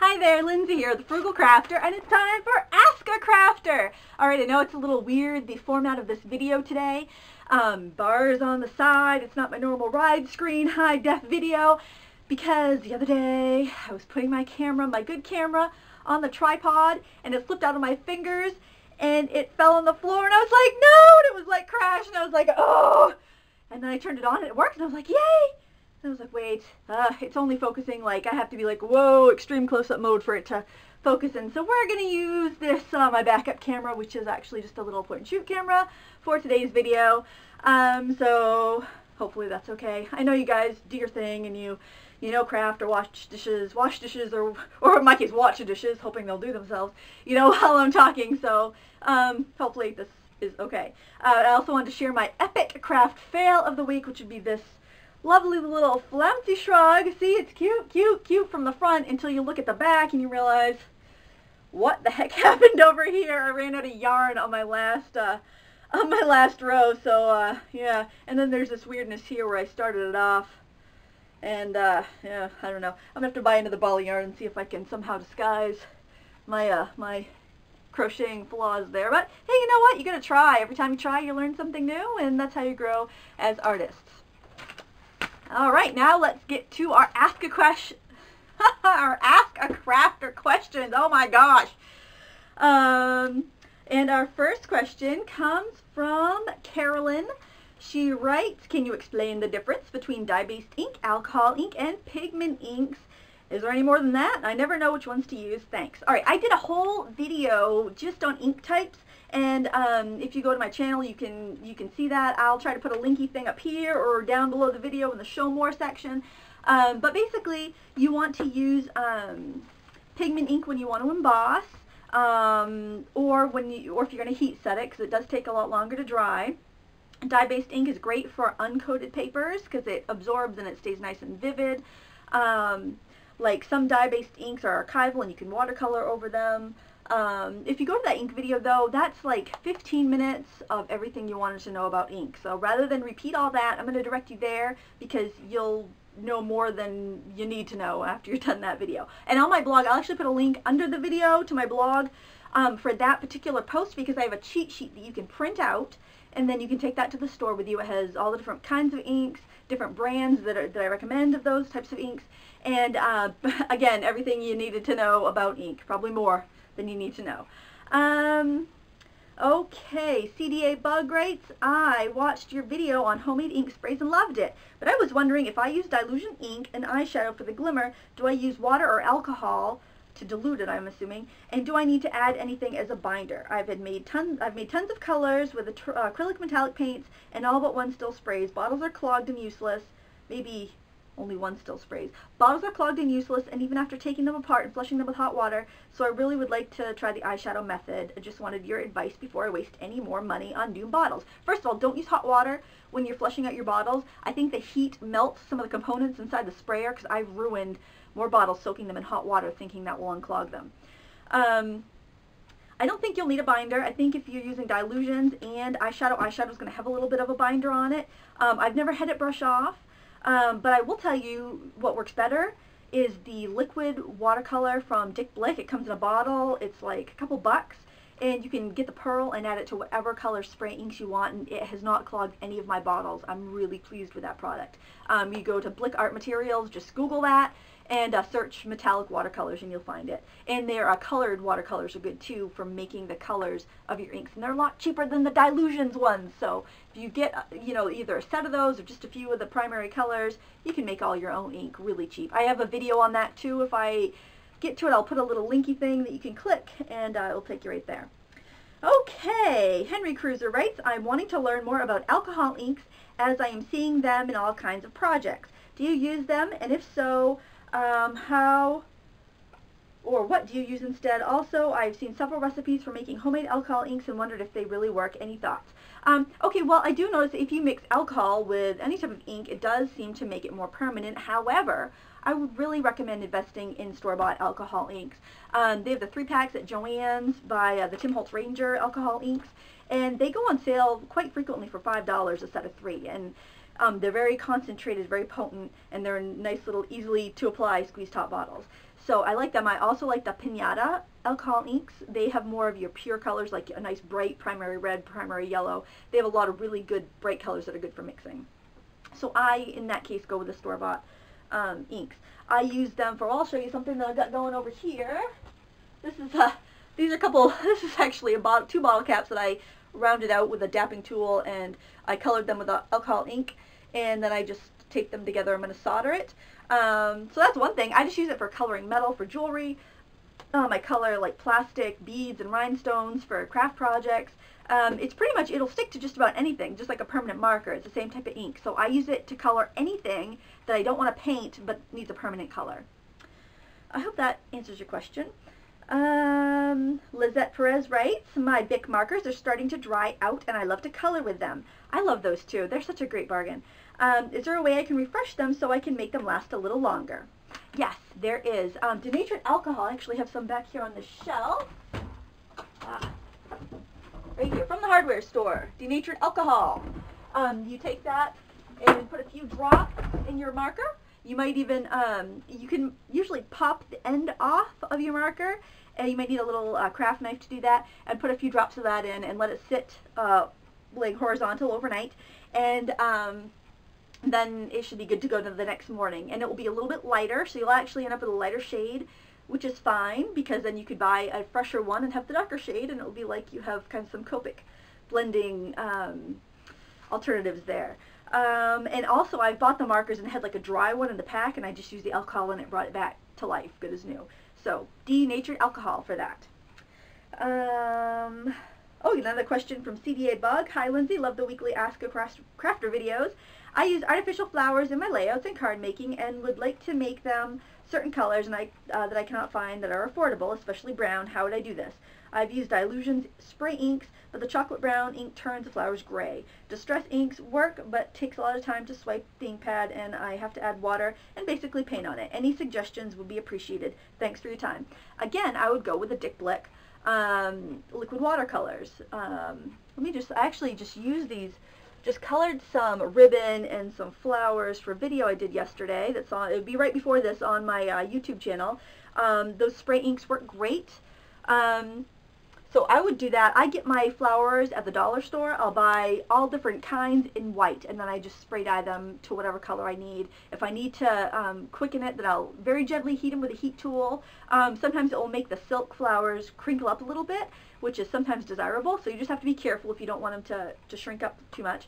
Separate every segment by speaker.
Speaker 1: Hi there, Lindsay here, the Frugal Crafter, and it's time for Ask a Crafter! Alright, I know it's a little weird, the format of this video today. Bars on the side, it's not my normal widescreen, high-def video, because the other day I was putting my camera, my good camera, on the tripod, and it slipped out of my fingers, and it fell on the floor, and I was like, no! And it was like crash, and I was like, oh! And then I turned it on, and it worked, and I was like, yay! And I was like, wait, it's only focusing, like, I have to be like, whoa, extreme close-up mode for it to focus in. So we're going to use this, my backup camera, which is actually just a little point-and-shoot camera for today's video. So hopefully that's okay. I know you guys do your thing and you know, craft or wash dishes, or in my case, watch the dishes, hoping they'll do themselves, you know, while I'm talking. So hopefully this is okay. I also wanted to share my epic craft fail of the week, which would be this lovely little flouncy shrug. See, it's cute from the front until you look at the back and you realize, what the heck happened over here? I ran out of yarn on my last row, so yeah. And then there's this weirdness here where I started it off, and yeah, I don't know. I'm gonna have to buy another ball of yarn and see if I can somehow disguise my my crocheting flaws there. But hey, you know what? You gotta try. Every time you try, you learn something new, and that's how you grow as artists. Alright, now let's get to our Ask a Crafter questions. Oh my gosh. And our first question comes from Carolyn. She writes, can you explain the difference between dye-based ink, alcohol ink, and pigment inks? Is there any more than that? I never know which ones to use. Thanks. Alright, I did a whole video just on ink types. And if you go to my channel, you can see that. I'll try to put a linky thing up here or down below the video in the show more section. But basically, you want to use pigment ink when you want to emboss, or if you're going to heat set it, because it does take a lot longer to dry. Dye-based ink is great for uncoated papers because it absorbs and it stays nice and vivid. Like some dye-based inks are archival and you can watercolor over them. If you go to that ink video though, that's like 15 minutes of everything you wanted to know about ink. So rather than repeat all that, I'm going to direct you there because you'll know more than you need to know after you're done that video. And on my blog, I'll actually put a link under the video to my blog for that particular post because I have a cheat sheet that you can print out and then you can take that to the store with you. It has all the different kinds of inks, different brands that I recommend of those types of inks, and again, everything you needed to know about ink, probably more than you need to know. Okay, CDA Bug writes, I watched your video on homemade ink sprays and loved it, but I was wondering if I use dilution ink and eyeshadow for the glimmer, do I use water or alcohol to dilute it, I'm assuming, and do I need to add anything as a binder? I've made tons of colors with acrylic metallic paints, and all but one still sprays. Bottles are clogged and useless. Maybe only one still sprays. Bottles are clogged and useless, and even after taking them apart and flushing them with hot water, so I really would like to try the eyeshadow method. I just wanted your advice before I waste any more money on new bottles. First of all, don't use hot water when you're flushing out your bottles. I think the heat melts some of the components inside the sprayer, because I've ruined more bottles soaking them in hot water thinking that will unclog them. I don't think you'll need a binder. I think if you're using dilutions and eyeshadow is going to have a little bit of a binder on it. I've never had it brush off. But I will tell you what works better is the liquid watercolor from Dick Blick. It comes in a bottle. It's like a couple bucks. And you can get the pearl and add it to whatever color spray inks you want. And it has not clogged any of my bottles. I'm really pleased with that product. You go to Blick Art Materials, just Google that, and search metallic watercolors and you'll find it. And their colored watercolors are good too for making the colors of your inks. And they're a lot cheaper than the dilutions ones. So if you get, you know, either a set of those or just a few of the primary colors, you can make all your own ink really cheap. I have a video on that too. If I get to it, I'll put a little linky thing that you can click and it'll take you right there. Okay, Henry Cruiser writes, I'm wanting to learn more about alcohol inks as I am seeing them in all kinds of projects. Do you use them? And if so, how or what do you use instead? Also, I've seen several recipes for making homemade alcohol inks and wondered if they really work. Any thoughts? Okay, well, I do notice that if you mix alcohol with any type of ink, it does seem to make it more permanent. However, I would really recommend investing in store-bought alcohol inks. They have the 3-packs at Joann's by the Tim Holtz Ranger alcohol inks, and they go on sale quite frequently for $5 a set of 3. And They're very concentrated, very potent, and they're nice little easily to apply squeeze top bottles. So I like them. I also like the Pinata alcohol inks. They have more of your pure colors, like a nice bright primary red, primary yellow. They have a lot of really good bright colors that are good for mixing. So I, in that case, go with the store-bought inks. I use them for, I'll show you something that I've got going over here. This is these are a couple, this is actually two bottle caps that I rounded out with a dapping tool, and I colored them with alcohol ink, and then I just taped them together. I'm going to solder it. So that's one thing. I just use it for coloring metal for jewelry. I color like plastic, beads, and rhinestones for craft projects. It's pretty much, it'll stick to just about anything, just like a permanent marker. It's the same type of ink. So I use it to color anything that I don't want to paint but needs a permanent color. I hope that answers your question. Lizette Perez writes, my Bic markers are starting to dry out and I love to color with them. I love those too. They're such a great bargain. Is there a way I can refresh them so I can make them last a little longer? Yes, there is. Denatured alcohol, I actually have some back here on the shelf. Right here, from the hardware store. Denatured alcohol. You take that and put a few drops in your marker. You might even, you can usually pop the end off of your marker, and you might need a little craft knife to do that, and put a few drops of that in and let it sit like horizontal overnight, and then it should be good to go to the next morning. And it will be a little bit lighter, so you'll actually end up with a lighter shade, which is fine, because then you could buy a fresher one and have the darker shade, and it will be like you have kind of some Copic blending alternatives there. And also I bought the markers and had like a dry one in the pack, and I just used the alcohol and it brought it back to life, good as new. So denatured alcohol for that. Oh, another question from CDA Bug. Hi Lindsay, love the weekly Ask a Crafter videos. I use artificial flowers in my layouts and card making and would like to make them certain colors and that I cannot find that are affordable, especially brown. How would I do this? I've used Dilution's spray inks, but the chocolate brown ink turns the flowers gray. Distress inks work, but takes a lot of time to swipe the ink pad, and I have to add water and basically paint on it. Any suggestions would be appreciated. Thanks for your time. Again, I would go with the Dick Blick liquid watercolors. Let me just, I actually just use these, just colored some ribbon and some flowers for a video I did yesterday. That's on, it would be right before this on my YouTube channel. Those spray inks work great. So I would do that. I get my flowers at the dollar store. I'll buy all different kinds in white, and then I just spray dye them to whatever color I need. If I need to quicken it, then I'll very gently heat them with a heat tool. Sometimes it will make the silk flowers crinkle up a little bit, which is sometimes desirable, so you just have to be careful if you don't want them to shrink up too much.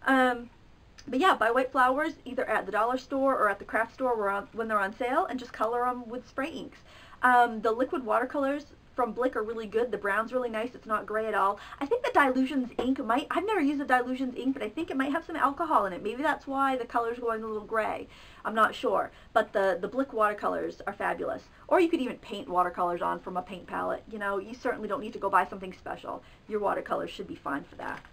Speaker 1: But yeah, buy white flowers either at the dollar store or at the craft store when they're on sale, and just color them with spray inks. The liquid watercolors from Blick are really good. The brown's really nice. It's not gray at all. I think the Dilution's ink might, I've never used the Dilution's ink, but I think it might have some alcohol in it. Maybe that's why the color's going a little gray. I'm not sure. But the Blick watercolors are fabulous. Or you could even paint watercolors on from a paint palette. You know, you certainly don't need to go buy something special. Your watercolors should be fine for that.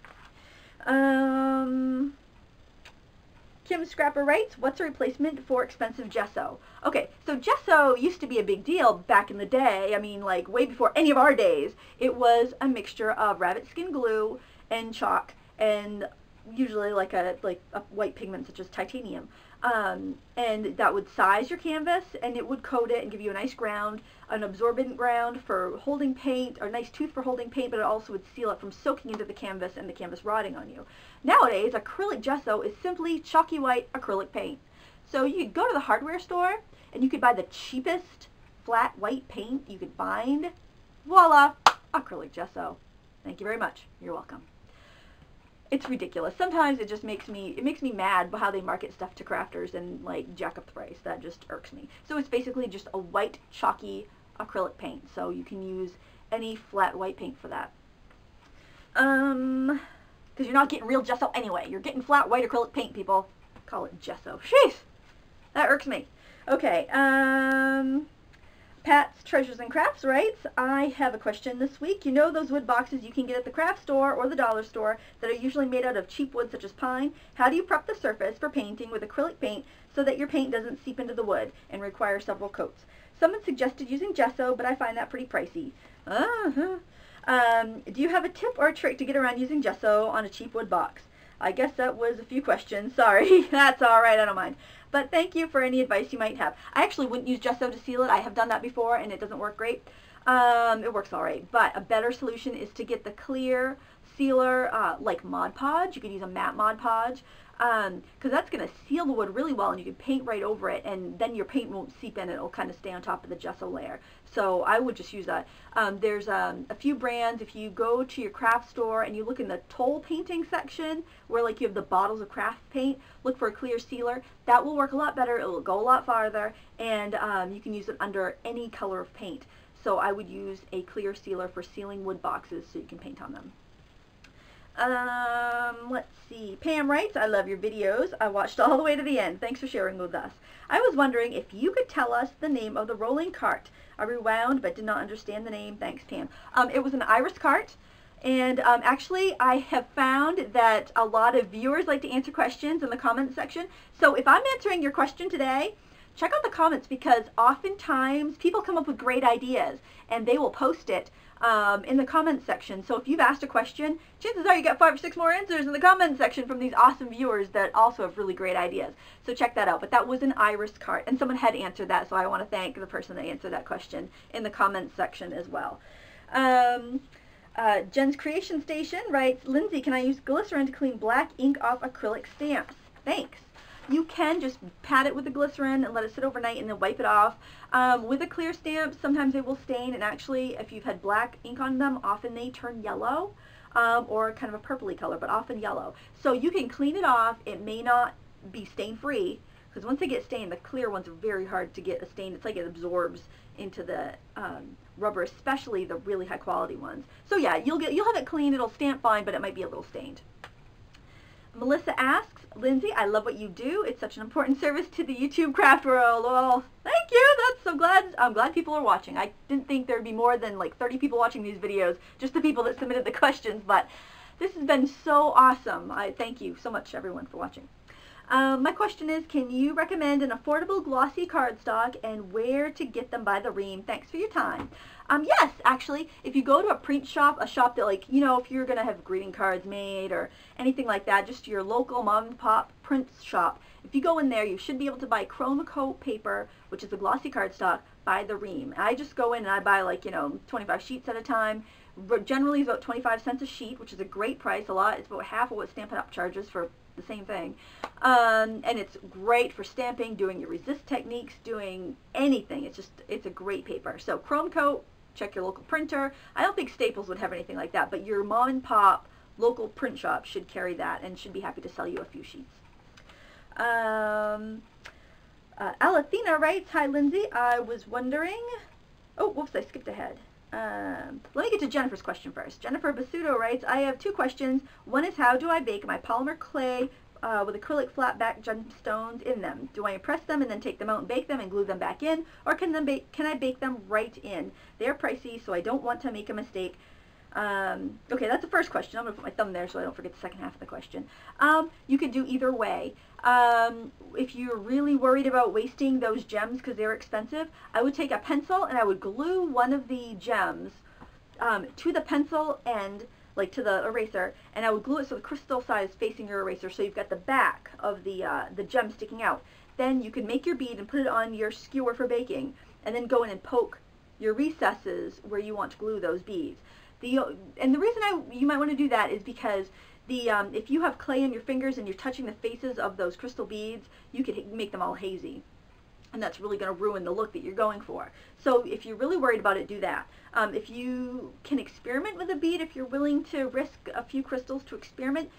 Speaker 1: Kim Scrapper writes, what's a replacement for expensive gesso? Okay, so gesso used to be a big deal back in the day. I mean, like way before any of our days. It was a mixture of rabbit skin glue and chalk, and usually like a white pigment such as titanium. And that would size your canvas, and it would coat it and give you a nice ground, an absorbent ground for holding paint, or a nice tooth for holding paint, but it also would seal it from soaking into the canvas and the canvas rotting on you. Nowadays, acrylic gesso is simply chalky white acrylic paint. So you could go to the hardware store, and you could buy the cheapest flat white paint you could find. Voila! Acrylic gesso. Thank you very much. You're welcome. It's ridiculous. Sometimes it just makes me mad how they market stuff to crafters and like jack up the price. That just irks me. So it's basically just a white chalky acrylic paint. So you can use any flat white paint for that. Because you're not getting real gesso anyway. You're getting flat white acrylic paint, people. Call it gesso. Sheesh! That irks me. Okay, Pat's Treasures and Crafts writes, I have a question this week. You know those wood boxes you can get at the craft store or the dollar store that are usually made out of cheap wood such as pine? How do you prep the surface for painting with acrylic paint so that your paint doesn't seep into the wood and require several coats? Someone suggested using gesso, but I find that pretty pricey. Do you have a tip or a trick to get around using gesso on a cheap wood box? I guess that was a few questions. Sorry. That's all right. I don't mind. But thank you for any advice you might have. I actually wouldn't use gesso to seal it. I have done that before, and it doesn't work great. It works all right. But a better solution is to get the clear sealer, like Mod Podge. You could use a matte Mod Podge, because that's going to seal the wood really well, and you can paint right over it, and then your paint won't seep in. It'll kind of stay on top of the gesso layer. So I would just use that. There's a few brands. If you go to your craft store and you look in the toll painting section, where like you have the bottles of craft paint, look for a clear sealer. That will work a lot better. It will go a lot farther, and you can use it under any color of paint. So I would use a clear sealer for sealing wood boxes so you can paint on them. Let's see. Pam writes, I love your videos. I watched all the way to the end. Thanks for sharing with us. I was wondering if you could tell us the name of the rolling cart. I rewound but did not understand the name. Thanks, Pam. It was an iris cart. And actually, I have found that a lot of viewers like to answer questions in the comments section. So if I'm answering your question today, check out the comments, because oftentimes people come up with great ideas and they will post it in the comments section. So if you've asked a question, chances are you got 5 or 6 more answers in the comments section from these awesome viewers that also have really great ideas. So check that out. But that was an iris cart, and someone had answered that, so I want to thank the person that answered that question in the comments section as well. Jen's Creation Station writes, Lindsay, can I use glycerin to clean black ink off acrylic stamps? Thanks. You can just pat it with the glycerin and let it sit overnight and then wipe it off. With a clear stamp, sometimes they will stain, and actually if you've had black ink on them, often they turn yellow, or kind of a purpley color, but often yellow. So you can clean it off. It may not be stain free, because once they get stained, the clear ones are very hard to get a stain. It's like it absorbs into the rubber, especially the really high quality ones. So yeah, you'll have it clean. It'll stamp fine, but it might be a little stained. Melissa asks, Lindsay, I love what you do. It's such an important service to the YouTube craft world. Well, thank you. I'm glad people are watching. I didn't think there'd be more than like 30 people watching these videos, just the people that submitted the questions, but this has been so awesome. I thank you so much, everyone, for watching. My question is, can you recommend an affordable glossy cardstock and where to get them by the Ream? Thanks for your time. Yes, actually, if you go to a print shop, a shop that, like, you know, if you're going to have greeting cards made or anything like that, just your local mom and pop print shop, if you go in there, you should be able to buy Chroma Coat paper, which is a glossy cardstock, by the Ream. I just go in and I buy, like, you know, 25 sheets at a time. Generally, it's about 25 cents a sheet, which is a great price. It's about half of what Stampin' Up! Charges for the same thing. And it's great for stamping, doing your resist techniques, doing anything. It's a great paper. So Chrome Coat, check your local printer. I don't think Staples would have anything like that, but your mom and pop local print shop should carry that and should be happy to sell you a few sheets. Alathina writes, hi Lindsay, I was wondering, oh whoops, I skipped ahead. Let me get to Jennifer's question first. Jennifer Basuto writes, I have 2 questions. One is, how do I bake my polymer clay with acrylic flat back gemstones in them? Do I impress them and then take them out and bake them and glue them back in, or can I bake them right in? They're pricey, so I don't want to make a mistake. Okay, that's the first question. I'm going to put my thumb there so I don't forget the second half of the question. You could do either way. If you're really worried about wasting those gems because they're expensive, I would take a pencil and I would glue one of the gems to the pencil end, like to the eraser, and I would glue it so the crystal side is facing your eraser, so you've got the back of the gem sticking out. Then you can make your bead and put it on your skewer for baking, and then go in and poke your recesses where you want to glue those beads. And the reason you might want to do that is because if you have clay in your fingers and you're touching the faces of those crystal beads, you could make them all hazy. And that's really going to ruin the look that you're going for. So if you're really worried about it, do that. If you can experiment with a bead, if you're willing to risk a few crystals to experiment,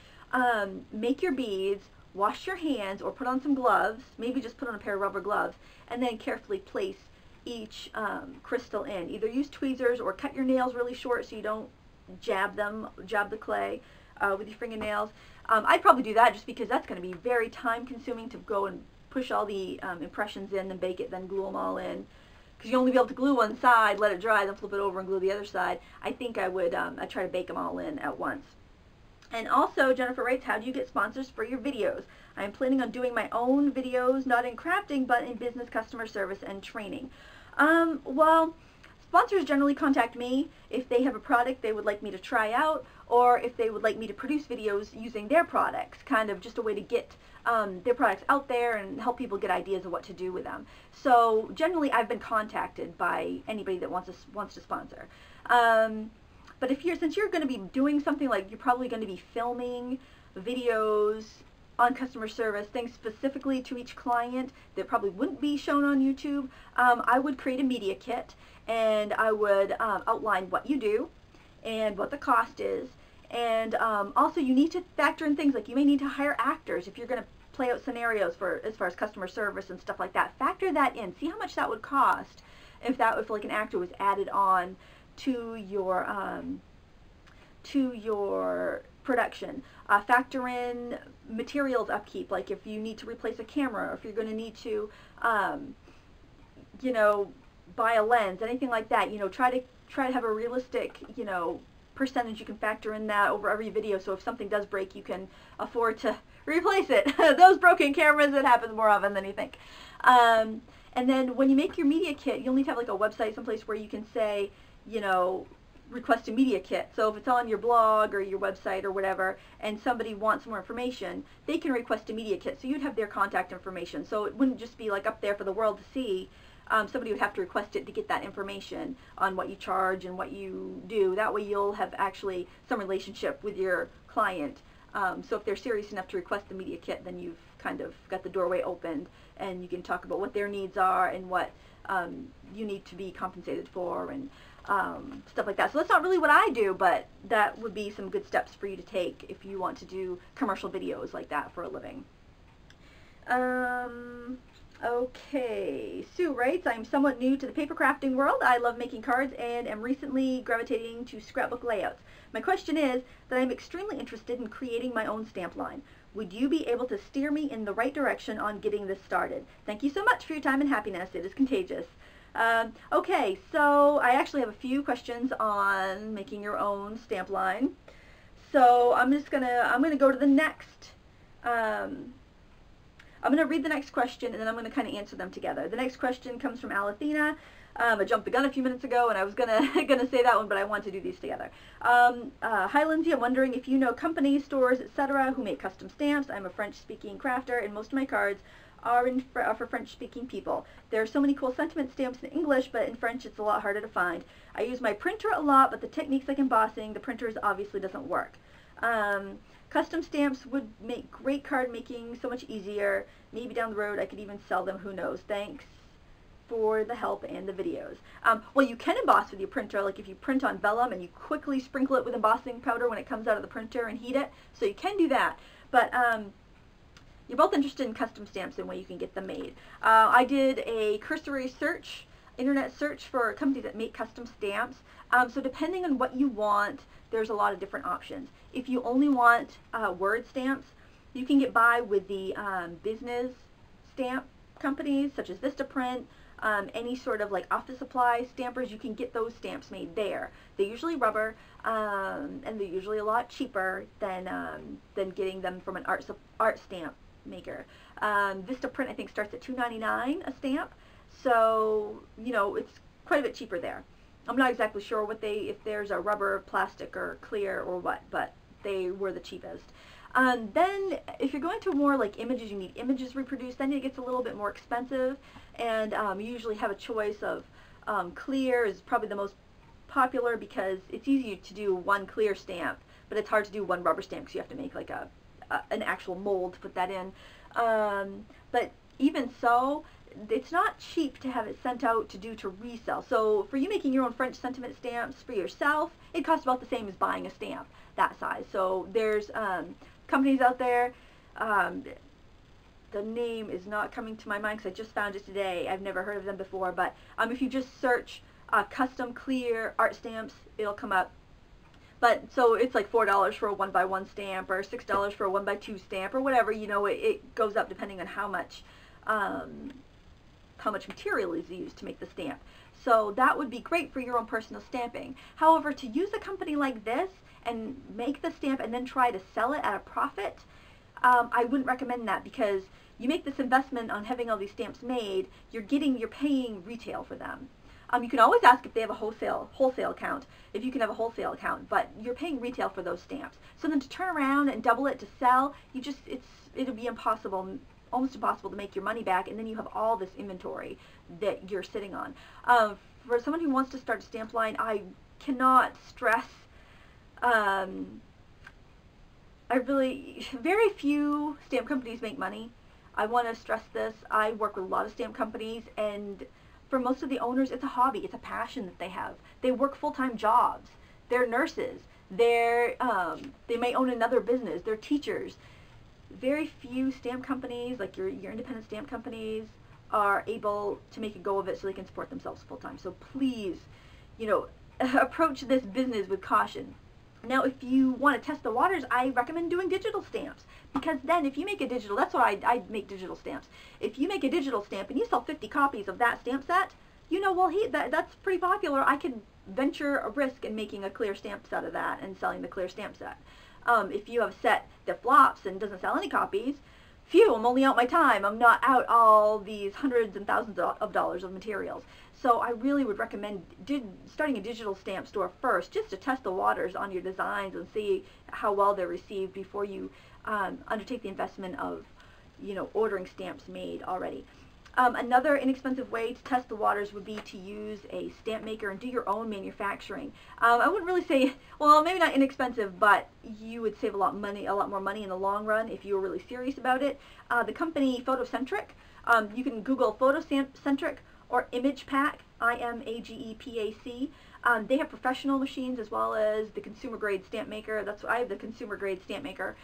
Speaker 1: make your beads, wash your hands, or put on some gloves, maybe just put on a pair of rubber gloves, and then carefully place each crystal in. Either use tweezers or cut your nails really short so you don't jab the clay with your fingernails. I'd probably do that just because that's going to be very time consuming to go and push all the impressions in and bake it, then glue them all in. Because you only be able to glue one side, let it dry, then flip it over and glue the other side. I think I would I'd try to bake them all in at once. And also, Jennifer writes, how do you get sponsors for your videos? I'm planning on doing my own videos, not in crafting, but in business, customer service, and training. Well, sponsors generally contact me if they have a product they would like me to try out, or if they would like me to produce videos using their products, kind of just a way to get their products out there and help people get ideas of what to do with them. So generally I've been contacted by anybody that wants to sponsor. But since you're going to be doing something like, you're probably going to be filming videos on customer service, things specifically to each client that probably wouldn't be shown on YouTube, I would create a media kit, and I would outline what you do and what the cost is. And also you need to factor in things like, you may need to hire actors if you're going to play out scenarios for as far as customer service and stuff like that. Factor that in. See how much that would cost if like an actor was added on to your production. Factor in materials upkeep, like if you need to replace a camera, or if you're going to need to, you know, buy a lens, anything like that. You know, try to have a realistic, you know, percentage you can factor in that over every video, so if something does break, you can afford to replace it. Those broken cameras, it happens more often than you think. And then when you make your media kit, you'll need to have like a website, someplace where you can say, you know, request a media kit. So if it's on your blog or your website or whatever, and somebody wants more information, they can request a media kit. So you'd have their contact information. So it wouldn't just be like up there for the world to see. Somebody would have to request it to get that information on what you charge and what you do. That way you'll have actually some relationship with your client. So if they're serious enough to request the media kit, then you've kind of got the doorway opened, and you can talk about what their needs are and what you need to be compensated for, and stuff like that. So that's not really what I do, but that would be some good steps for you to take if you want to do commercial videos like that for a living. Okay, Sue writes, I'm somewhat new to the paper crafting world. I love making cards and am recently gravitating to scrapbook layouts. My question is that I'm extremely interested in creating my own stamp line. Would you be able to steer me in the right direction on getting this started? Thank you so much for your time and happiness. It is contagious. Okay, so I actually have a few questions on making your own stamp line. So I'm gonna go to the next, I'm going to read the next question, and then I'm going to kind of answer them together. The next question comes from Alathina. I jumped the gun a few minutes ago, and I was gonna say that one, but I want to do these together. Hi Lindsay, I'm wondering if you know companies, stores, etc. who make custom stamps. I'm a French-speaking crafter, and most of my cards are for French-speaking people. There are so many cool sentiment stamps in English, but in French it's a lot harder to find. I use my printer a lot, but the techniques like embossing, the printers obviously doesn't work. Custom stamps would make great card making so much easier. Maybe down the road I could even sell them, who knows. Thanks for the help and the videos. Well, you can emboss with your printer, like if you print on vellum and you quickly sprinkle it with embossing powder when it comes out of the printer and heat it, so you can do that. But you're both interested in custom stamps and where you can get them made. I did a cursory search, internet search for companies that make custom stamps. So depending on what you want, there's a lot of different options. If you only want word stamps, you can get by with the business stamp companies such as Vistaprint, any sort of like office supply stampers. You can get those stamps made there. They're usually rubber, and they're usually a lot cheaper than getting them from an art stamp maker. Vistaprint I think starts at $2.99 a stamp, so you know it's quite a bit cheaper there. I'm not exactly sure what if there's a rubber, plastic, or clear or what, but they were the cheapest. Then if you're going to more like images, you need images reproduced, then it gets a little bit more expensive, and you usually have a choice of clear is probably the most popular because it's easier to do one clear stamp, but it's hard to do one rubber stamp because you have to make like an actual mold to put that in. But even so, it's not cheap to have it sent out to resell. So for you making your own French sentiment stamps for yourself, it costs about the same as buying a stamp that size. So there's companies out there, the name is not coming to my mind because I just found it today. I've never heard of them before, but if you just search custom clear art stamps, it'll come up. But so it's like $4 for a 1x1 stamp, or $6 for a 1x2 stamp, or whatever. You know, it goes up depending on how much material is used to make the stamp. So that would be great for your own personal stamping. However, to use a company like this and make the stamp and then try to sell it at a profit, I wouldn't recommend that, because you make this investment on having all these stamps made, you're paying retail for them. You can always ask if they have a wholesale account, if you can have a wholesale account, but you're paying retail for those stamps. So then to turn around and double it to sell, it'll be impossible, almost impossible to make your money back, and then you have all this inventory that you're sitting on. For someone who wants to start a stamp line, I cannot stress, very few stamp companies make money. I want to stress this. I work with a lot of stamp companies, and for most of the owners, it's a hobby. It's a passion that they have. They work full-time jobs. They're nurses. They may own another business. They're teachers. Very few stamp companies, like your independent stamp companies, are able to make a go of it so they can support themselves full-time. So please, approach this business with caution. Now, if you want to test the waters, I recommend doing digital stamps, because then if you make a digital, that's why I make digital stamps. If you make a digital stamp and you sell 50 copies of that stamp set, well, that's pretty popular. I could venture a risk in making a clear stamp set of that and selling the clear stamp set. If you have a set that flops and doesn't sell any copies, phew, I'm only out my time. I'm not out all these hundreds and thousands of dollars of materials. So I really would recommend starting a digital stamp store first, just to test the waters on your designs and see how well they're received before you undertake the investment of, ordering stamps made already. Another inexpensive way to test the waters would be to use a stamp maker and do your own manufacturing. I wouldn't really say, well, maybe not inexpensive, but you would save a lot more money in the long run if you were really serious about it. The company Photocentric, you can Google Photocentric or ImagePack, IMAGEPAC. They have professional machines as well as the consumer grade stamp maker. I have the consumer grade stamp maker.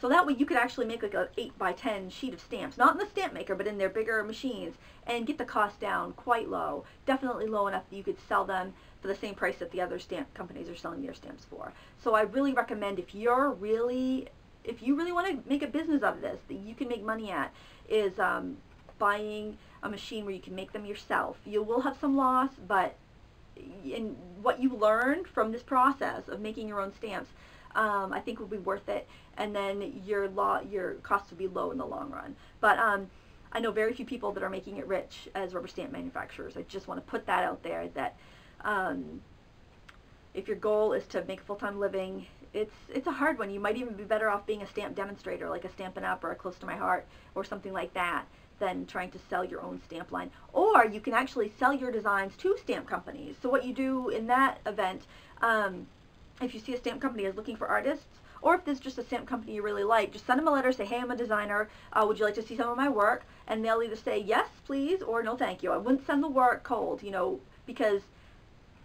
Speaker 1: So that way you could actually make like a 8x10 sheet of stamps, not in the stamp maker, but in their bigger machines, and get the cost down quite low, definitely low enough that you could sell them for the same price that the other stamp companies are selling their stamps for. So I really recommend, if you really want to make a business of this that you can make money at, is buying a machine where you can make them yourself. You will have some loss, but in what you learn from this process of making your own stamps, I think will be worth it, and then your costs will be low in the long run. But I know very few people that are making it rich as rubber stamp manufacturers. I just want to put that out there, that if your goal is to make a full-time living, it's a hard one. You might even be better off being a stamp demonstrator, like a Stampin' Up! Or a Close to My Heart or something like that, than trying to sell your own stamp line. Or you can actually sell your designs to stamp companies. So what you do in that event, if you see a stamp company is looking for artists, or if there's just a stamp company you really like, just send them a letter, say, hey, I'm a designer, would you like to see some of my work? And they'll either say yes, please, or no, thank you. I wouldn't send the work cold, because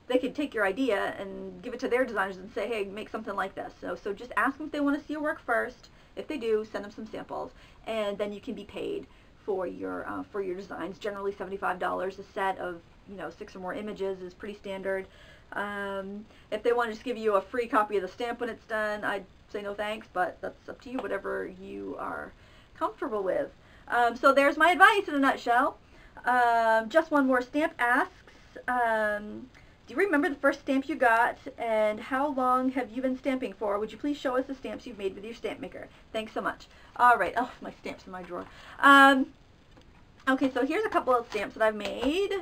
Speaker 1: they could take your idea and give it to their designers and say, hey, make something like this. So just ask them if they want to see your work first. If they do, send them some samples, and then you can be paid for your designs. Generally $75 a set of 6 or more images is pretty standard. If they want to just give you a free copy of the stamp when it's done, I'd say no thanks, but that's up to you, whatever you are comfortable with. So there's my advice in a nutshell. Just one more stamp asks, do you remember the first stamp you got, and how long have you been stamping for? Would you please show us the stamps you've made with your stamp maker? Thanks so much. All right. Oh, my stamps in my drawer. Okay, so here's a couple of stamps that I've made.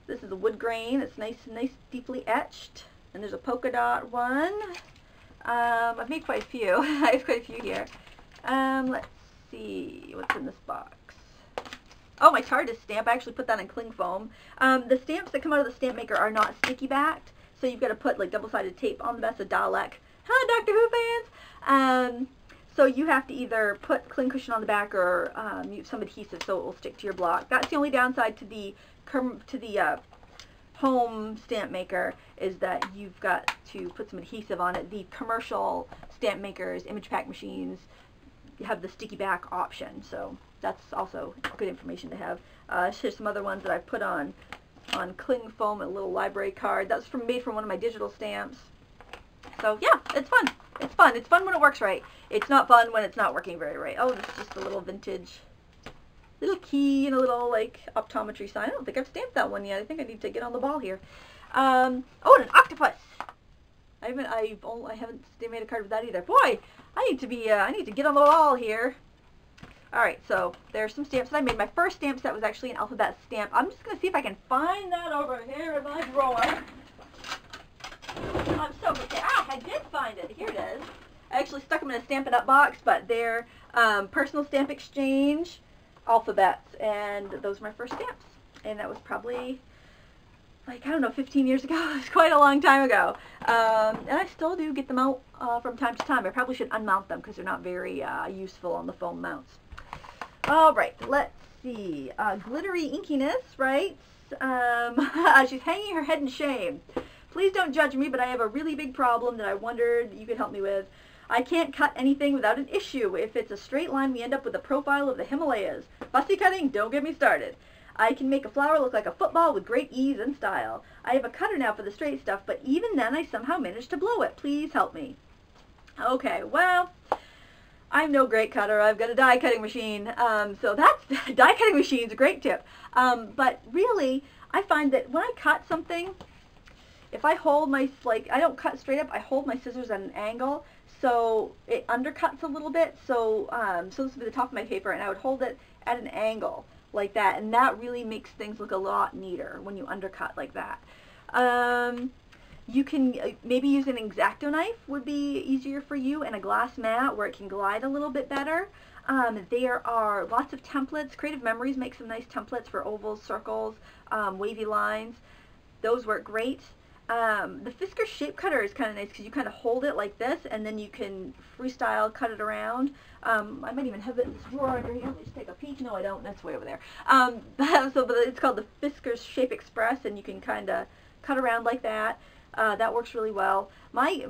Speaker 1: This is a wood grain. It's nice, deeply etched. And there's a polka dot one. I've made quite a few. I have quite a few here. Let's see what's in this box. Oh, my TARDIS stamp. I actually put that in cling foam. The stamps that come out of the stamp maker are not sticky backed, so you've got to put like double-sided tape on the best of Dalek. Hi, Doctor Who fans! So you have to either put cling cushion on the back or use some adhesive so it will stick to your block. That's the only downside to the home stamp maker, is that you've got to put some adhesive on it. The commercial stamp makers, ImagePack machines, have the sticky back option, so that's also good information to have. Here's some other ones that I've put on cling foam, a little library card. That's made from one of my digital stamps. So yeah, it's fun. It's fun. It's fun when it works right. It's not fun when it's not working very right. Oh, this is just a little vintage little key and a little like optometry sign. I don't think I've stamped that one yet. I think I need to get on the ball here. Oh, and an octopus. I haven't made a card with that either. Boy, I need to get on the ball here. Alright, so there's some stamps that I made. My first stamp set was actually an alphabet stamp. I'm just going to see if I can find that over here in my drawer. I'm so good. I did find it. Here it is. I actually stuck them in a Stampin' Up box, but they're Personal Stamp Exchange alphabets, and those were my first stamps. And that was probably, like, I don't know, 15 years ago. It was quite a long time ago. And I still do get them out from time to time. I probably should unmount them because they're not very useful on the foam mounts. Alright, let's see. Glittery Inkiness writes, she's hanging her head in shame. Please don't judge me, but I have a really big problem that I wondered you could help me with. I can't cut anything without an issue. If it's a straight line, we end up with a profile of the Himalayas. Fussy cutting, don't get me started. I can make a flower look like a football with great ease and style. I have a cutter now for the straight stuff, but even then I somehow managed to blow it. Please help me. Okay, well, I'm no great cutter. I've got a die cutting machine. So that's, die cutting machine's a great tip. But really, I find that when I cut something, if I hold my, like, I don't cut straight up, I hold my scissors at an angle, so it undercuts a little bit. So, so this would be the top of my paper, and I would hold it at an angle like that, and that really makes things look a lot neater when you undercut like that. You can maybe use an X-Acto knife would be easier for you, and a glass mat where it can glide a little bit better. There are lots of templates. Creative Memories makes some nice templates for ovals, circles, wavy lines. Those work great. The Fisker shape cutter is kind of nice because you kind of hold it like this, and then you can freestyle cut it around. I might even have it in this drawer under here. Let me just take a peek. No, I don't. That's way over there. But it's called the Fisker Shape Express, and you can kind of cut around like that. That works really well. My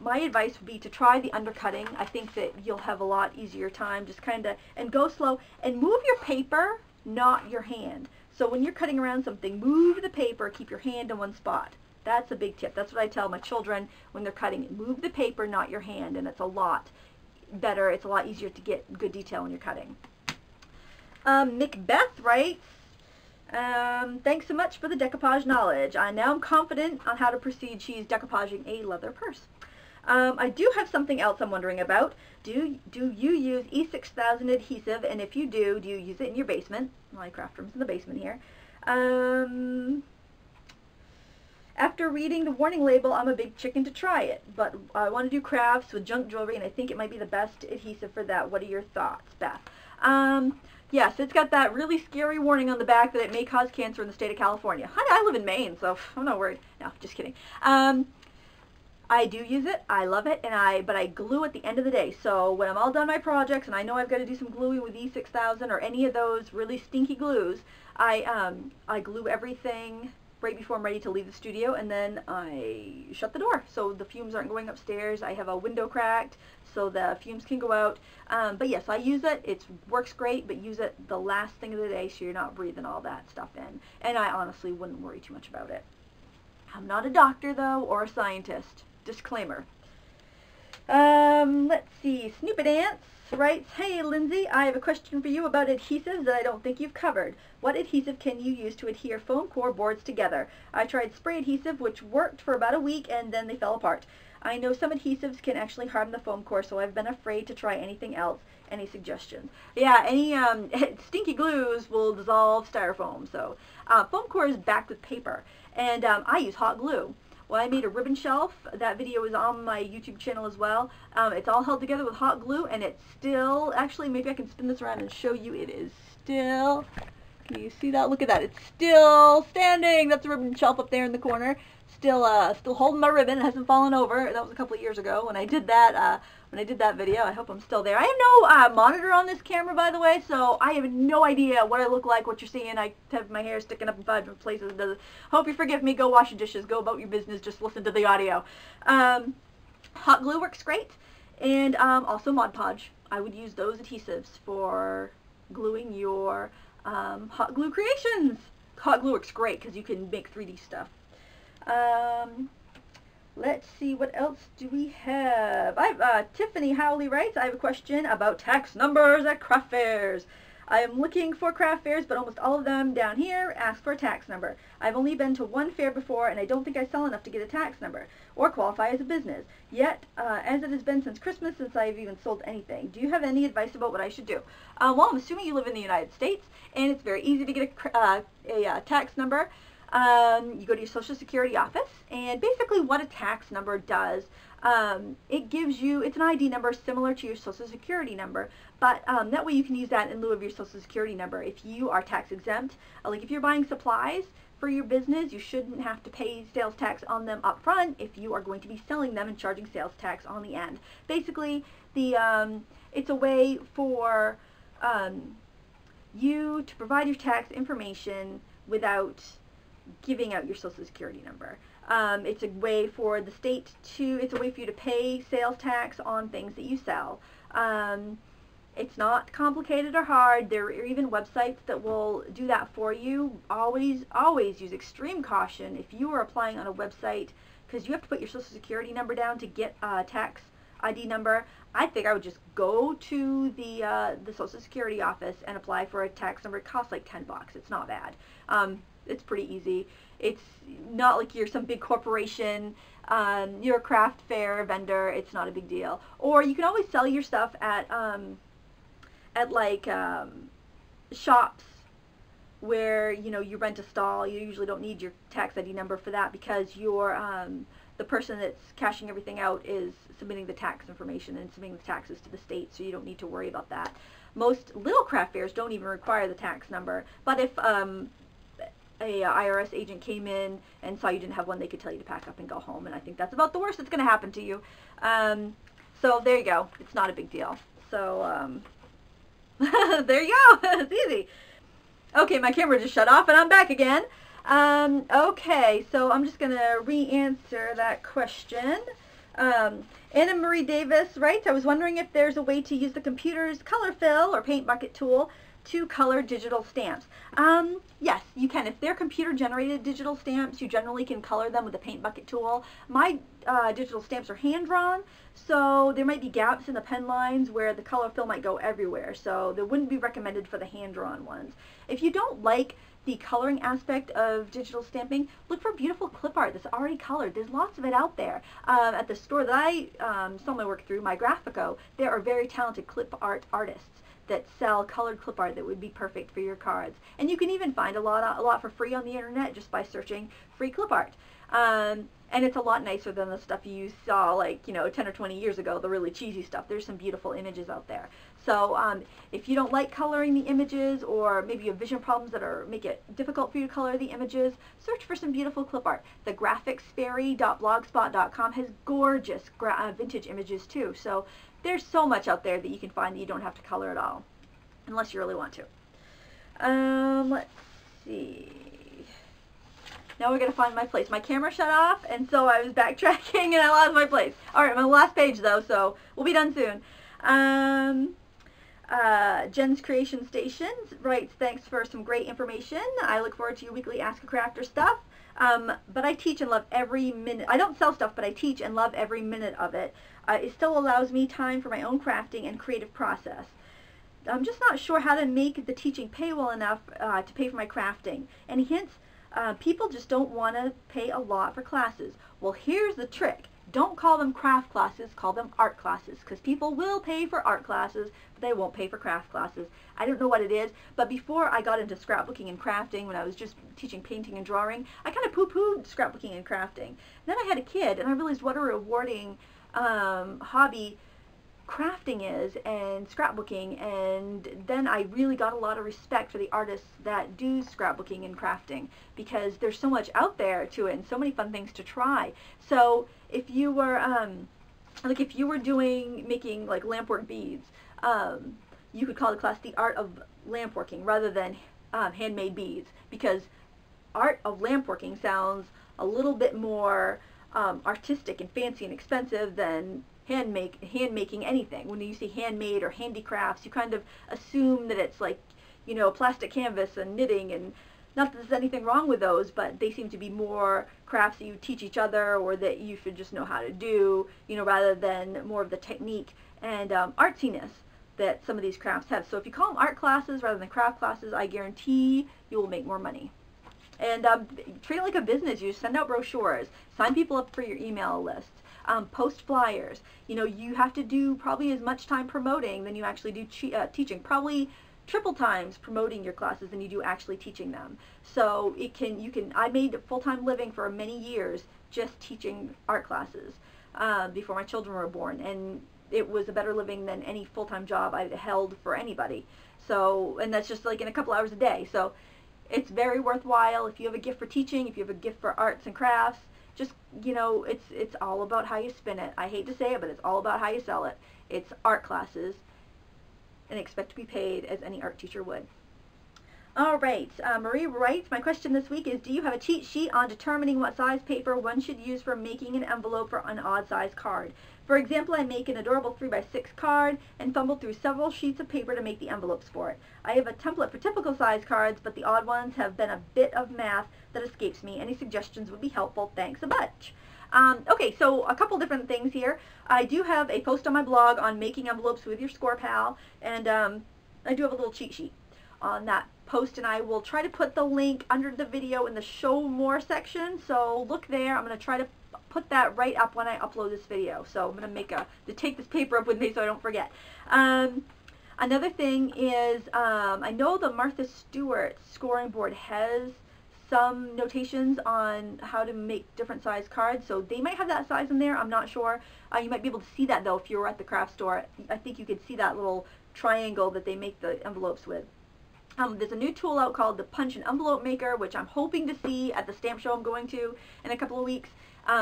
Speaker 1: advice would be to try the undercutting. I think that you'll have a lot easier time. Just kind of, and go slow, and move your paper, not your hand. So when you're cutting around something, move the paper, keep your hand in one spot. That's a big tip. That's what I tell my children when they're cutting. Move the paper, not your hand, and it's a lot better. It's a lot easier to get good detail when you're cutting. Macbeth writes, thanks so much for the decoupage knowledge. I now am confident on how to proceed. She's decoupaging a leather purse. I do have something else I'm wondering about. Do you use E6000 adhesive, and if you do you use it in your basement? My craft room's in the basement here. After reading the warning label, I'm a big chicken to try it, but I want to do crafts with junk jewelry, and I think it might be the best adhesive for that. What are your thoughts, Beth? Yes, it's got that really scary warning on the back that it may cause cancer in the state of California. Honey, I live in Maine, so I'm not worried. No, just kidding. I do use it. I love it, but I glue at the end of the day. So when I'm all done my projects, and I know I've got to do some gluing with E6000 or any of those really stinky glues, I glue everything right before I'm ready to leave the studio, and then I shut the door so the fumes aren't going upstairs. I have a window cracked so the fumes can go out. But yes, I use it. It works great, but use it the last thing of the day so you're not breathing all that stuff in. And I honestly wouldn't worry too much about it. I'm not a doctor, though, or a scientist. Disclaimer. Let's see. Snoopy Dance writes, hey Lindsay, I have a question for you about adhesives that I don't think you've covered. What adhesive can you use to adhere foam core boards together? I tried spray adhesive, which worked for about a week, and then they fell apart. I know some adhesives can actually harm the foam core, so I've been afraid to try anything else. Any suggestions? Yeah, any stinky glues will dissolve styrofoam, so foam core is backed with paper, and I use hot glue. Well, I made a ribbon shelf. That video is on my YouTube channel as well. It's all held together with hot glue, and it's still, actually, maybe I can spin this around and show you. It is still, can you see that? Look at that. It's still standing. That's a ribbon shelf up there in the corner. Still holding my ribbon. It hasn't fallen over. That was a couple of years ago when I did that. When I did that video. I hope I'm still there. I have no monitor on this camera, by the way, so I have no idea what I look like, what you're seeing. I have my hair sticking up in 5 different places. Hope you forgive me. Go wash your dishes. Go about your business. Just listen to the audio. Hot glue works great, and also Mod Podge. I would use those adhesives for gluing your hot glue creations. Hot glue works great because you can make 3D stuff. Let's see, what else do we have? Tiffany Howley writes, I have a question about tax numbers at craft fairs. I am looking for craft fairs, but almost all of them down here ask for a tax number. I've only been to one fair before, and I don't think I sell enough to get a tax number or qualify as a business. Yet, as it has been since Christmas since I've even sold anything. Do you have any advice about what I should do? Well, I'm assuming you live in the United States, and it's very easy to get a tax number. You go to your Social Security office, and basically what a tax number does, it gives you, it's an ID number similar to your Social Security number, but that way you can use that in lieu of your Social Security number. If you are tax exempt, like if you're buying supplies for your business, you shouldn't have to pay sales tax on them up front if you are going to be selling them and charging sales tax on the end. Basically, it's a way for you to provide your tax information without giving out your Social Security number. It's a way for the state to, it's a way for you to pay sales tax on things that you sell. It's not complicated or hard. There are even websites that will do that for you. Always use extreme caution if you are applying on a website, because you have to put your Social Security number down to get a tax ID number. I think I would just go to the Social Security office and apply for a tax number. It costs like $10. It's not bad. It's pretty easy. It's not like you're some big corporation, you're a craft fair vendor. It's not a big deal. Or you can always sell your stuff at like shops where, you know, you rent a stall. You usually don't need your tax ID number for that, because you're the person that's cashing everything out is submitting the tax information and submitting the taxes to the state, so you don't need to worry about that. Most little craft fairs don't even require the tax number, but if a IRS agent came in and saw you didn't have one, they could tell you to pack up and go home, and I think that's about the worst that's going to happen to you. So there you go. It's not a big deal. So there you go. It's easy. Okay, my camera just shut off and I'm back again. Okay, so I'm just going to re-answer that question. Anna Marie Davis writes, I was wondering if there's a way to use the computer's color fill or paint bucket tool to color digital stamps. Yes, you can. If they're computer generated digital stamps, you generally can color them with a paint bucket tool. My digital stamps are hand drawn, so there might be gaps in the pen lines where the color fill might go everywhere, so they wouldn't be recommended for the hand drawn ones. If you don't like the coloring aspect of digital stamping, look for beautiful clip art that's already colored. There's lots of it out there. At the store that I sell my work through, My Graphico, there are very talented clip art artists that sell colored clip art that would be perfect for your cards. And you can even find a lot for free on the internet just by searching free clip art. And it's a lot nicer than the stuff you saw, like, you know, 10 or 20 years ago, the really cheesy stuff. There's some beautiful images out there. So if you don't like coloring the images, or maybe you have vision problems that make it difficult for you to color the images, search for some beautiful clip art. The graphicsfairy.blogspot.com has gorgeous vintage images too. So there's so much out there that you can find that you don't have to color at all, unless you really want to. Let's see. Now we're going to find my place. My camera shut off, and so I was backtracking and I lost my place. Alright, my last page though, so we'll be done soon. Jen's Creation Stations writes, thanks for some great information. I look forward to your weekly Ask a Crafter stuff. But I teach and love every minute. I don't sell stuff, but I teach and love every minute of it. It still allows me time for my own crafting and creative process. I'm just not sure how to make the teaching pay well enough to pay for my crafting. Any hints? People just don't want to pay a lot for classes. Well, here's the trick. Don't call them craft classes, call them art classes, because people will pay for art classes, but they won't pay for craft classes. I don't know what it is, but before I got into scrapbooking and crafting, when I was just teaching painting and drawing, I kind of poo-pooed scrapbooking and crafting. Then I had a kid, and I realized what a rewarding hobby crafting is, and scrapbooking, and then I really got a lot of respect for the artists that do scrapbooking and crafting, because there's so much out there to it and so many fun things to try. So if you were making like lampwork beads, you could call the class the art of lampworking rather than handmade beads, because art of lampworking sounds a little bit more artistic and fancy and expensive than hand making anything. When you see handmade or handicrafts, you kind of assume that it's like, you know, plastic canvas and knitting, and not that there's anything wrong with those, but they seem to be more crafts that you teach each other, or that you should just know how to do, you know, rather than more of the technique and artsiness that some of these crafts have. So if you call them art classes rather than craft classes, I guarantee you will make more money. And treat it like a business. You send out brochures, sign people up for your email lists, post flyers. You know, you have to do probably as much time promoting than you actually do teaching. Probably triple times promoting your classes than you do actually teaching them. So I made a full-time living for many years just teaching art classes before my children were born, and it was a better living than any full-time job I'd held for anybody. So, and that's just like in a couple hours a day. So it's very worthwhile. If you have a gift for teaching, if you have a gift for arts and crafts, just, you know, it's all about how you spin it. I hate to say it, but it's all about how you sell it. It's art classes, and expect to be paid as any art teacher would. All right, Marie writes, my question this week is, do you have a cheat sheet on determining what size paper one should use for making an envelope for an odd size card? For example, I make an adorable 3x6 card and fumbled through several sheets of paper to make the envelopes for it. I have a template for typical size cards, but the odd ones have been a bit of math that escapes me. Any suggestions would be helpful. Thanks a bunch. Okay, so a couple different things here. I do have a post on my blog on making envelopes with your Score Pal, and I do have a little cheat sheet on that post, and I will try to put the link under the video in the show more section, so look there. I'm going to try to put that right up when I upload this video, so I'm going to take this paper up with me so I don't forget. Another thing is, I know the Martha Stewart scoring board has some notations on how to make different size cards, so they might have that size in there. I'm not sure. You might be able to see that though if you were at the craft store. I think you could see that little triangle that they make the envelopes with. There's a new tool out called the Punch and Envelope Maker, which I'm hoping to see at the stamp show I'm going to in a couple of weeks,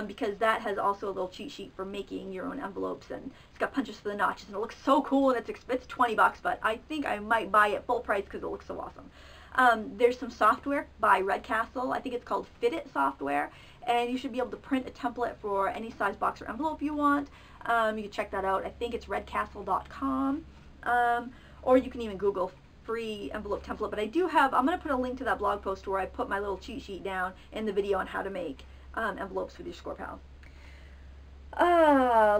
Speaker 1: because that has also a little cheat sheet for making your own envelopes, and it's got punches for the notches, and it looks so cool, and it's 20 bucks, but I think I might buy it full price because it looks so awesome. There's some software by Redcastle. I think it's called Fit It software, and you should be able to print a template for any size box or envelope you want. You can check that out. I think it's redcastle.com, or you can even Google free envelope template. But I'm going to put a link to that blog post where I put my little cheat sheet down in the video on how to make envelopes with your Score Pal.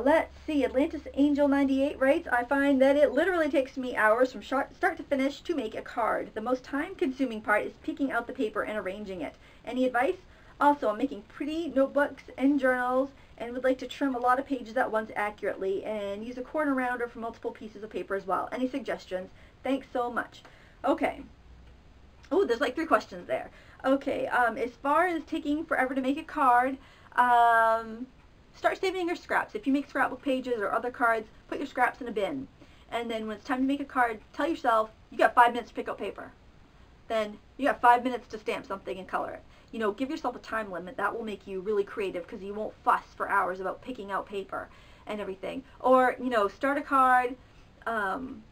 Speaker 1: Let's see. Atlantis Angel 98 writes, I find that it literally takes me hours from start to finish to make a card. The most time-consuming part is picking out the paper and arranging it. Any advice? Also, I'm making pretty notebooks and journals and would like to trim a lot of pages at once accurately and use a corner rounder for multiple pieces of paper as well. Any suggestions? Thanks so much. Okay. Oh, there's like 3 questions there. Okay, as far as taking forever to make a card, start saving your scraps. If you make scrapbook pages or other cards, put your scraps in a bin. And then when it's time to make a card, tell yourself, you got 5 minutes to pick out paper. Then you got 5 minutes to stamp something and color it. You know, give yourself a time limit. That will make you really creative because you won't fuss for hours about picking out paper and everything. Or, you know, start a card 10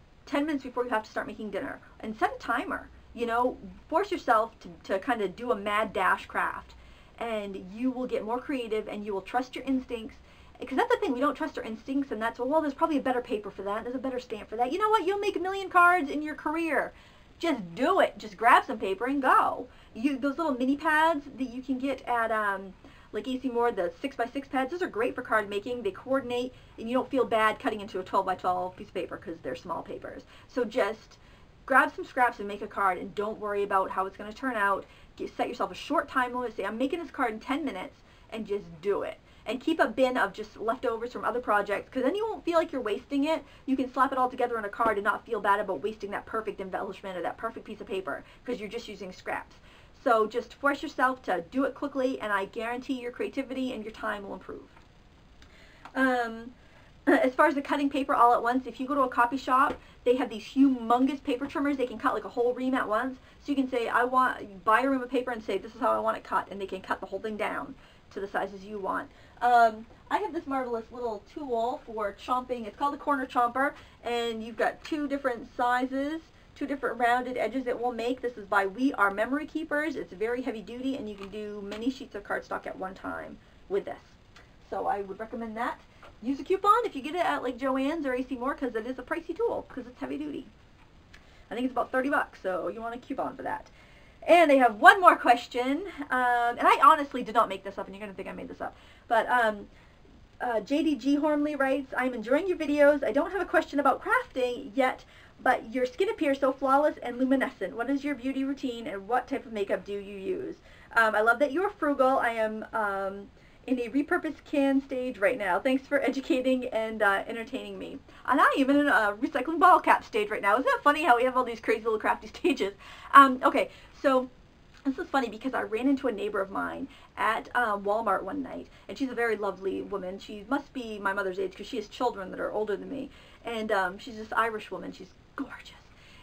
Speaker 1: minutes before you have to start making dinner. And set a timer. You know, force yourself to kind of do a mad dash craft. And you will get more creative and you will trust your instincts. Because that's the thing, we don't trust our instincts, and that's, well, there's probably a better paper for that. There's a better stamp for that. You know what? You'll make a million cards in your career. Just do it. Just grab some paper and go. Those little mini pads that you can get at like AC Moore, the 6x6 pads, those are great for card making. They coordinate, and you don't feel bad cutting into a 12x12 piece of paper because they're small papers. So just grab some scraps and make a card, and don't worry about how it's going to turn out. Set yourself a short time limit. Say, I'm making this card in 10 minutes, and just do it. And keep a bin of just leftovers from other projects, because then you won't feel like you're wasting it. You can slap it all together on a card and not feel bad about wasting that perfect embellishment or that perfect piece of paper, because you're just using scraps. So just force yourself to do it quickly, and I guarantee your creativity and your time will improve. As far as the cutting paper all at once, if you go to a copy shop, they have these humongous paper trimmers. They can cut like a whole ream at once. So you can say, buy a ream of paper and say, this is how I want it cut, and they can cut the whole thing down to the sizes you want. I have this marvelous little tool for chomping. It's called a corner chomper, and you've got 2 different sizes, 2 different rounded edges it will make. This is by We Are Memory Keepers. It's very heavy duty, and you can do many sheets of cardstock at one time with this. So I would recommend that. Use a coupon if you get it at like Joann's or AC Moore, because it is a pricey tool because it's heavy duty. I think it's about 30 bucks, so you want a coupon for that. And they have one more question, and I honestly did not make this up, and you're going to think I made this up. But JDG Hormley writes, I'm enjoying your videos. I don't have a question about crafting yet, but your skin appears so flawless and luminescent. What is your beauty routine and what type of makeup do you use? I love that you're frugal. I am in a repurposed can stage right now. Thanks for educating and entertaining me. And I am in a recycling bottle cap stage right now. Isn't that funny how we have all these crazy little crafty stages? Okay, so this is funny because I ran into a neighbor of mine at Walmart one night, and she's a very lovely woman. She must be my mother's age because she has children that are older than me, and she's this Irish woman. She's gorgeous,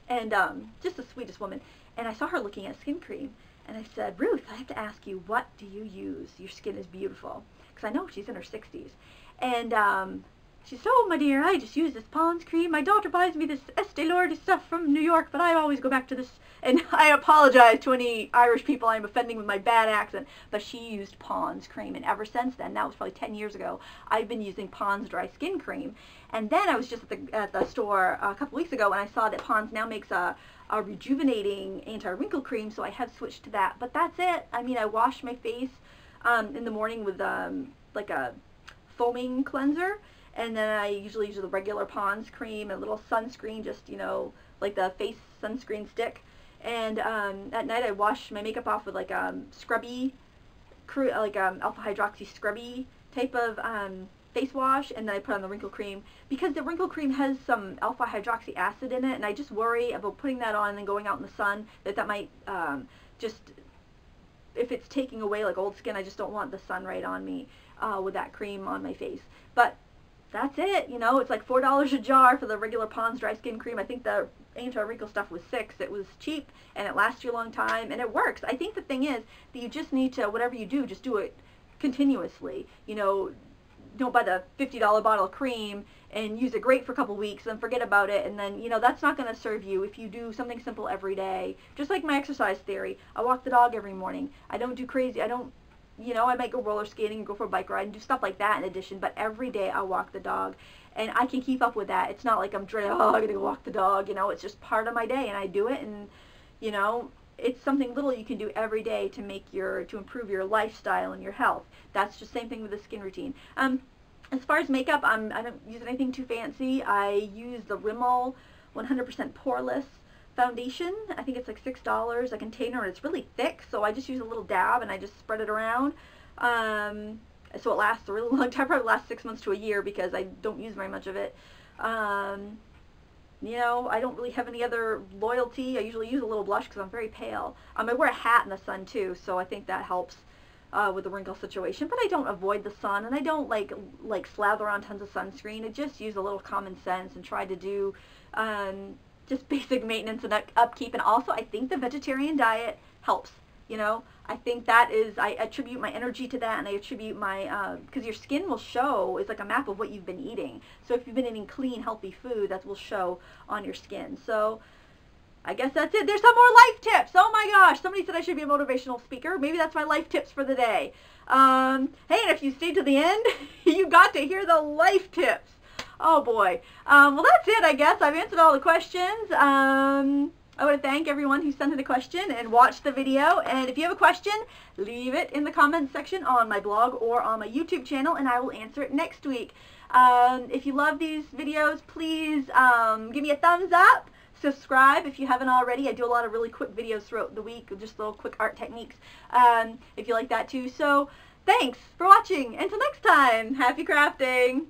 Speaker 1: and just the sweetest woman. And I saw her looking at skin cream, and I said, Ruth, I have to ask you, what do you use? Your skin is beautiful. Because I know she's in her 60s. And she said, oh, my dear, I just use this Pond's cream. My daughter buys me this Estee Lauder stuff from New York, but I always go back to this. And I apologize to any Irish people I'm offending with my bad accent, but she used Pond's cream. And ever since then, that was probably 10 years ago, I've been using Pond's dry skin cream. And then I was just at the store a couple weeks ago, and I saw that Pond's now makes a rejuvenating anti-wrinkle cream, so I have switched to that. But that's it. I mean, I wash my face in the morning with like a foaming cleanser, and then I usually use the regular Pond's cream and a little sunscreen, just, you know, like the face sunscreen stick. And at night I wash my makeup off with like scrubby, like alpha hydroxy scrubby type of face wash, and then I put on the wrinkle cream because the wrinkle cream has some alpha hydroxy acid in it, and I just worry about putting that on and then going out in the sun that might just, if it's taking away like old skin, I just don't want the sun right on me with that cream on my face. But that's it, you know. It's like $4 a jar for the regular Pond's dry skin cream. I think the anti-wrinkle stuff was $6. It was cheap and it lasts you a long time and it works. I think the thing is that you just need to, whatever you do, just do it continuously. You know, don't buy the $50 bottle of cream and use it great for a couple weeks and forget about it, and then, you know, that's not going to serve you if you do something simple every day. Just like my exercise theory. I walk the dog every morning. I don't do crazy, you know, I might go roller skating and go for a bike ride and do stuff like that in addition, but every day I walk the dog, and I can keep up with that. It's not like I'm dreading, oh, I gotta go walk the dog, you know. It's just part of my day, and I do it, and, you know, it's something little you can do every day to improve your lifestyle and your health. That's just the same thing with the skin routine. As far as makeup, I don't use anything too fancy. I use the Rimmel 100% poreless foundation. I think it's like $6 a container, and it's really thick, so I just use a little dab and I just spread it around. So it lasts a really long time, probably lasts 6 months to a year because I don't use very much of it. You know, I don't really have any other loyalty. I usually use a little blush because I'm very pale. I wear a hat in the sun too, so I think that helps with the wrinkle situation. But I don't avoid the sun, and I don't like slather on tons of sunscreen. I just use a little common sense and try to do just basic maintenance and upkeep. And also, I think the vegetarian diet helps. You know, I think that is, I attribute my energy to that, and I attribute my, because your skin will show, it's like a map of what you've been eating. So if you've been eating clean, healthy food, that will show on your skin. So I guess that's it. There's some more life tips. Oh my gosh, somebody said I should be a motivational speaker. Maybe that's my life tips for the day. Hey, and if you stayed to the end, you got to hear the life tips. Oh boy. Well, that's it, I guess. I've answered all the questions. I want to thank everyone who sent in a question and watched the video. And if you have a question, leave it in the comments section on my blog or on my YouTube channel, and I will answer it next week. If you love these videos, please give me a thumbs up. Subscribe if you haven't already. I do a lot of really quick videos throughout the week, just little quick art techniques, if you like that too. So thanks for watching. Until next time, happy crafting.